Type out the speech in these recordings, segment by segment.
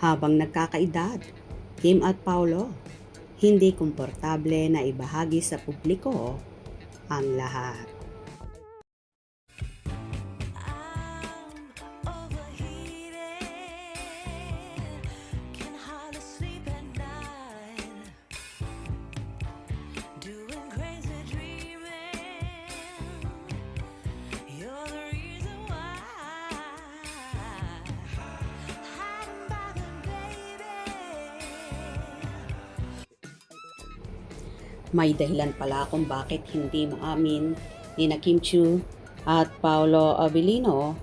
Habang nagkakaedad, Kim at Paolo, hindi komportable na ibahagi sa publiko ang lahat. May dahilan pala kung bakit hindi maamin ni Kim Chiu at Paolo Abilino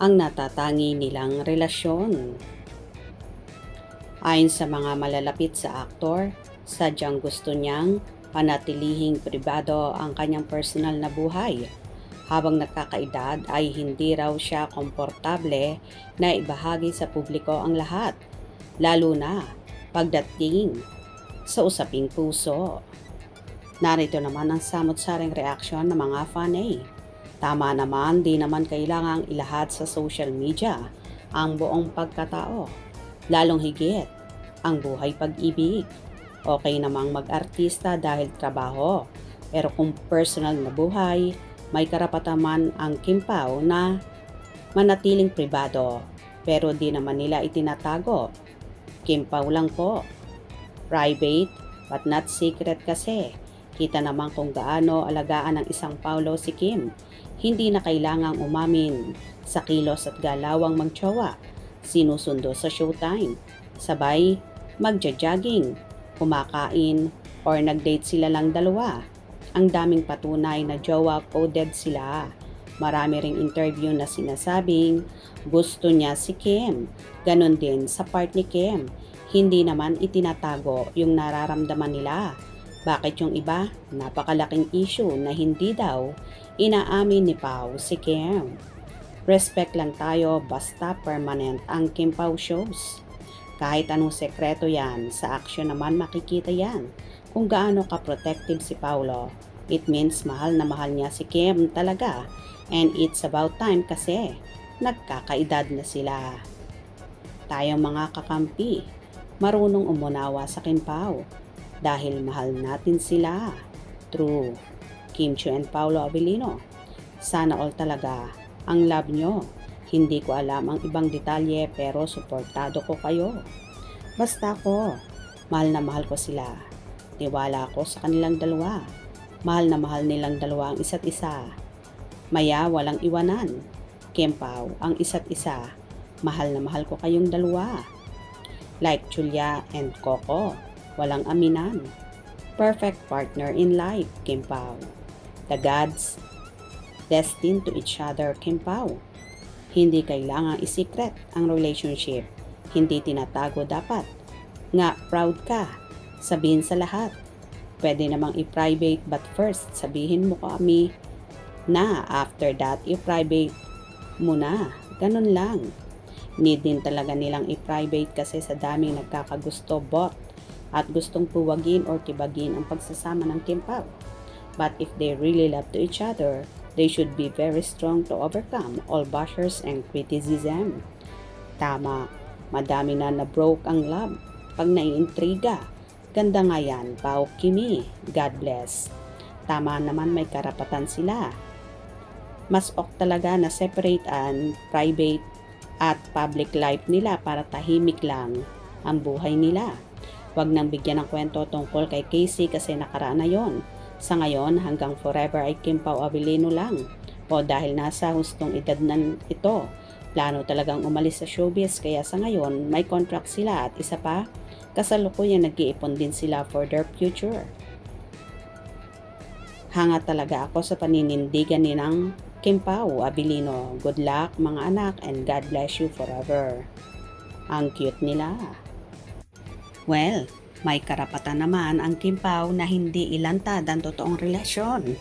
ang natatangi nilang relasyon. Ayon sa mga malalapit sa aktor, sadyang gusto niyang panatilihing pribado ang kanyang personal na buhay. Habang nakakaedad ay hindi raw siya komportable na ibahagi sa publiko ang lahat, lalo na pagdating sa usaping puso. Narito naman ang samot-saring reaksyon ng mga fanay. Tama naman, di naman kailangang ilahad sa social media ang buong pagkatao, lalong higit ang buhay pag-ibig. Okay namang mag-artista dahil trabaho, pero kung personal na buhay, may karapatan man ang Kim Pao na manatiling pribado, pero di naman nila itinatago. Kim Pao lang po. Private but not secret kasi. Kita naman kung gaano alagaan ng isang Paolo si Kim. Hindi na kailangang umamin sa kilos at galawang magtsawa. Sinusundo sa showtime. Sabay magja-jogging, kumakain, or nag-date sila lang dalawa. Ang daming patunay na jowa coded sila. Marami ring interview na sinasabing gusto niya si Kim. Ganon din sa part ni Kim. Hindi naman itinatago yung nararamdaman nila. Bakit yung iba? Napakalaking issue na hindi daw inaamin ni Pao si Kim. Respect lang tayo basta permanent ang Kim Pao shows. Kahit anong sekreto yan, sa action naman makikita yan. Kung gaano ka-protective si Paolo, it means mahal na mahal niya si Kim talaga. And it's about time kasi nagkakaedad na sila. Tayong mga kakampi, marunong umunawa sa Kim Pao. Dahil mahal natin sila. True. Kim Chiu and Paolo Abilino. Sana all talaga ang love nyo. Hindi ko alam ang ibang detalye pero suportado ko kayo. Basta ko, mahal na mahal ko sila. Tiwala ko sa kanilang dalawa. Mahal na mahal nilang dalawa ang isa't isa. Maya walang iwanan. Kim Pao ang isa't isa. Mahal na mahal ko kayong dalawa. Like Julia and Coco. Walang aminan. Perfect partner in life, Kim Pao. The gods destined to each other, Kim Pao. Hindi kailangang isikret ang relationship. Hindi tinatago dapat. Nga, proud ka. Sabihin sa lahat. Pwede namang i-private but first sabihin mo kami na after that i-private mo na. Ganun lang. Need din talaga nilang i-private kasi sa daming nagkakagusto bot at gustong puwagin or tibagin ang pagsasama ng Kim Pao. But if they really love to each other, they should be very strong to overcome all bashers and criticism. Tama, madami na na-broke ang love pag naiintriga. Ganda nga yan, Pao Kimi. God bless. Tama naman, may karapatan sila. Mas ok talaga na separate ang private at public life nila para tahimik lang ang buhay nila. Huwag nang bigyan ng kwento tungkol kay Casey kasi nakaraan na yon. Sa ngayon, hanggang forever ay Kim Pao Abilino lang. O dahil nasa hustong edad na ito, plano talagang umalis sa showbiz kaya sa ngayon may contract sila at isa pa, kasalukuyan nag-iipon din sila for their future. Hanga talaga ako sa paninindigan ni ng Kim Pao Abilino. Good luck mga anak and God bless you forever. Ang cute nila. Well, may karapatan naman ang Kim Pao na hindi ilantad ang totoong relasyon.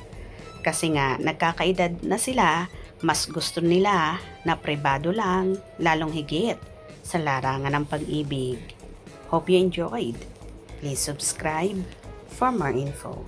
Kasi nga, nagkakaedad na sila, mas gusto nila na pribado lang, lalong higit sa larangan ng pag-ibig. Hope you enjoyed. Please subscribe for more info.